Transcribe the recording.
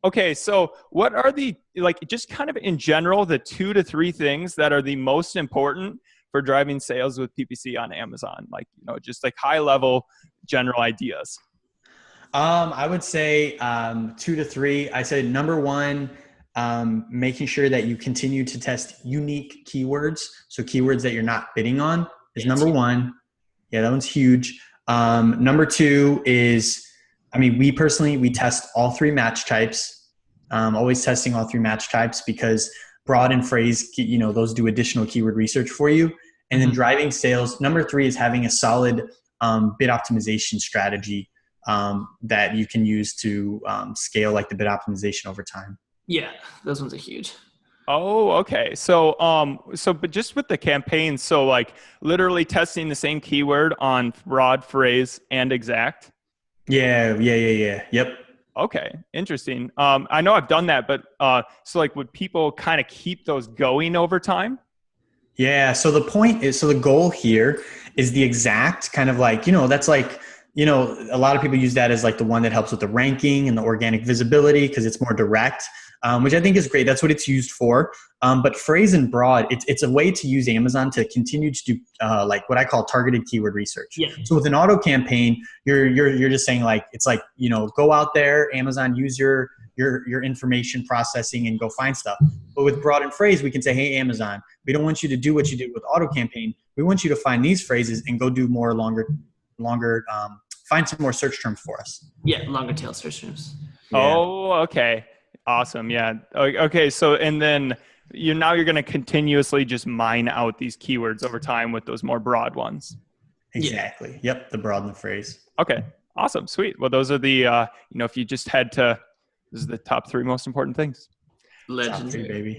Okay, so what are the, like, just kind of in general, the 2 to 3 things that are the most important for driving sales with PPC on Amazon? Like, just like high level general ideas. I would say 2 to 3. I said number one, making sure that you continue to test unique keywords. So keywords that you're not bidding on is Yeah, number one. Yeah, that one's huge. Number two is, I mean, we test all 3 match types. Always testing all 3 match types because broad and phrase, those do additional keyword research for you. And then driving sales. Number three is having a solid bid optimization strategy that you can use to scale like the bid optimization over time. Yeah, those ones are huge. Oh, okay. But just with the campaign, so like literally testing the same keyword on broad, phrase, and exact. Yeah. Yep. Okay, interesting. I know I've done that, but so like, would people kind of keep those going over time? Yeah. So the goal here is the exact kind of like, that's like, a lot of people use that as like the one that helps with the ranking and the organic visibility because it's more direct, which I think is great. That's what it's used for. But phrase and broad, it's a way to use Amazon to continue to do like what I call targeted keyword research. Yeah. So with an auto campaign, you're just saying like, it's like, go out there, Amazon, use your information processing and go find stuff. But with broad and phrase, we can say, hey, Amazon, we don't want you to do what you did with auto campaign. We want you to find these phrases and go do more longer, find some more search terms for us. Yeah, longer tail search terms. Yeah. Oh, okay. Awesome. Yeah. Okay. So, and then now you're going to continuously just mine out these keywords over time with those more broad ones. Exactly. Yeah. Yep. The broad and the phrase. Okay. Awesome. Sweet. Well, those are the, if you just had to, this is the top 3 most important things. Legendary, baby.